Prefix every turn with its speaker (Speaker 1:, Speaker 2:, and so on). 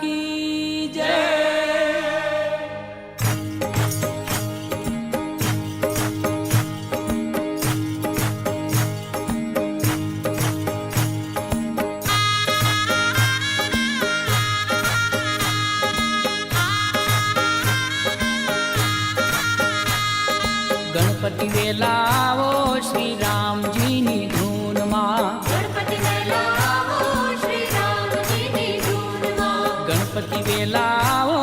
Speaker 1: की जय। गणपति वेलाओ श्री राम जी नी धून मां,
Speaker 2: गणपति वेलाओ श्री राम जी नी धून मां,
Speaker 1: गणपति वेलाओ